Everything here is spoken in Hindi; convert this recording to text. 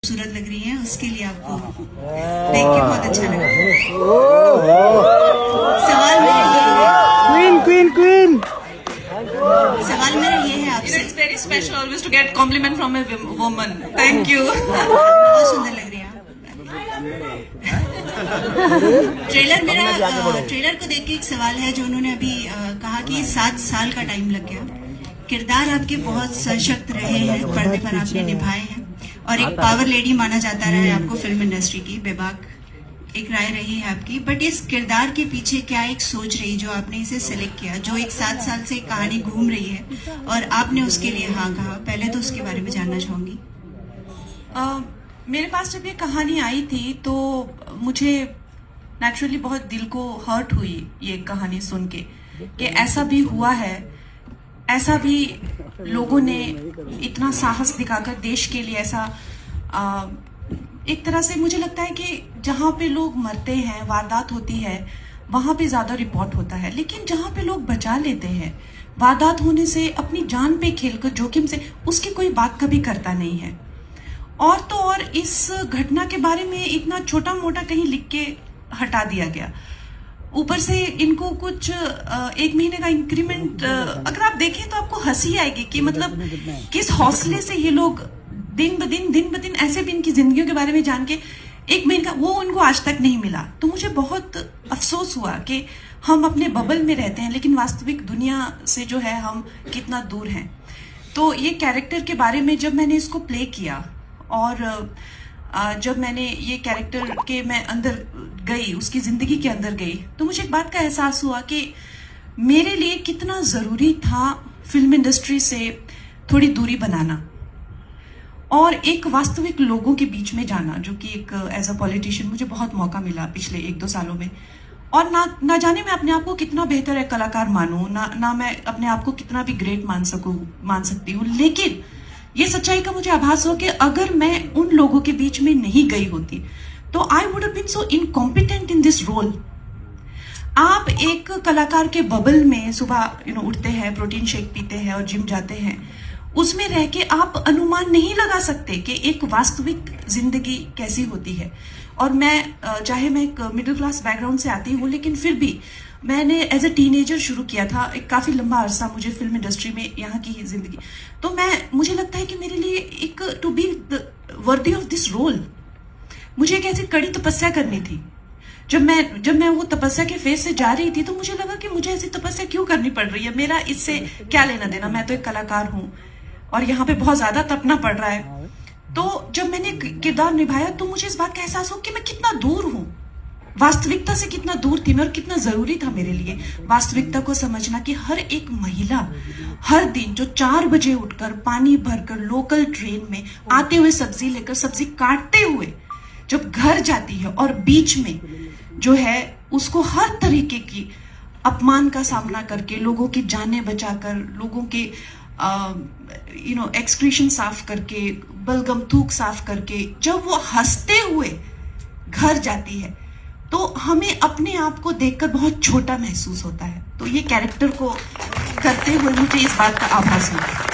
खूबसूरत लग रही हैं, उसके लिए आपको देख के बहुत अच्छा लगा। सवाल मेरा ये है आपसे। It's very special always to get compliment from a woman. Thank you. बहुत सुंदर लग रही हैं आप। ट्रेलर को देख के एक सवाल है जो उन्होंने अभी कहा कि 7 साल का टाइम लग गया। किरदार आपके बहुत सशक्त रहे हैं, पर्दे पर आपने निभाए हैं और एक पावर लेडी माना जाता रहा है आपको फिल्म इंडस्ट्री की, बेबाक एक राय रही है आपकी। बट इस किरदार के पीछे क्या एक सोच रही जो आपने इसे सिलेक्ट किया, जो एक 7 साल से कहानी घूम रही है और आपने उसके लिए हाँ कहा? पहले तो उसके बारे में जानना चाहूंगी। मेरे पास जब ये कहानी आई थी तो मुझे नेचुरली बहुत दिल को हर्ट हुई ये कहानी सुन के कि ऐसा भी हुआ है, ऐसा भी लोगों ने इतना साहस दिखाकर देश के लिए ऐसा एक तरह से मुझे लगता है कि जहां पे लोग मरते हैं, वारदात होती है, वहां पे ज्यादा रिपोर्ट होता है, लेकिन जहां पे लोग बचा लेते हैं वारदात होने से, अपनी जान पे खेलकर जोखिम से, उसकी कोई बात कभी करता नहीं है। और तो और इस घटना के बारे में इतना छोटा मोटा कहीं लिख के हटा दिया गया। ऊपर से इनको कुछ 1 महीने का इंक्रीमेंट, अगर आप देखें तो आपको हंसी आएगी कि मतलब किस हौसले से ये लोग दिन ब दिन ऐसे भी इनकी जिंदगियों के बारे में जान के 1 महीने का वो उनको आज तक नहीं मिला। तो मुझे बहुत अफसोस हुआ कि हम अपने बबल में रहते हैं लेकिन वास्तविक दुनिया से जो है हम कितना दूर हैं। तो ये कैरेक्टर के बारे में जब मैंने इसको प्ले किया और जब मैंने ये कैरेक्टर के मैं अंदर गई, उसकी जिंदगी के अंदर गई, तो मुझे एक बात का एहसास हुआ कि मेरे लिए कितना जरूरी था फिल्म इंडस्ट्री से थोड़ी दूरी बनाना और एक वास्तविक लोगों के बीच में जाना, जो कि एक एज अ पॉलिटिशियन मुझे बहुत मौका मिला पिछले 1-2 सालों में। और ना जाने मैं अपने आप को कितना बेहतर है कलाकार मानूं, ना मैं अपने आप को कितना भी ग्रेट मान सकती हूँ, लेकिन ये सच्चाई का मुझे आभास हो कि अगर मैं उन लोगों के बीच में नहीं गई होती तो I would have been so incompetent in this role. आप एक कलाकार के बबल में सुबह उठते हैं, प्रोटीन शेक पीते हैं और जिम जाते हैं, उसमें रह के आप अनुमान नहीं लगा सकते कि एक वास्तविक जिंदगी कैसी होती है। और मैं चाहे मैं एक मिडिल क्लास बैकग्राउंड से आती हूँ, लेकिन फिर भी मैंने एज ए टीनेजर शुरू किया था, एक काफी लंबा अरसा मुझे फिल्म इंडस्ट्री में यहाँ की जिंदगी, तो मुझे लगता है कि मेरे लिए एक to be worthy of this role, मुझे एक ऐसी कड़ी तपस्या करनी थी। जब मैं वो तपस्या के फेज से जा रही थी तो मुझे लगा कि मुझे ऐसी तपस्या क्यों करनी पड़ रही है, मेरा इससे क्या लेना देना, मैं तो एक कलाकार हूँ और यहाँ पे बहुत ज्यादा तपना पड़ रहा है। तो जब मैंने किरदार निभाया तो मुझे इस बात का एहसास हो कि मैं कितना दूर हूँ, वास्तविकता से कितना दूर थी मैं, और कितना जरूरी था मेरे लिए वास्तविकता को समझना कि हर एक महिला हर दिन जो 4 बजे उठकर पानी भरकर लोकल ट्रेन में आते हुए सब्जी लेकर, सब्जी काटते हुए जब घर जाती है और बीच में जो है उसको हर तरीके की अपमान का सामना करके, लोगों की जानें बचाकर, लोगों के एक्सक्रीशन साफ करके, बलगम थूक साफ करके जब वो हंसते हुए घर जाती है तो हमें अपने आप को देखकर बहुत छोटा महसूस होता है। तो ये कैरेक्टर को करते हुए मुझे इस बात का आभास हुआ।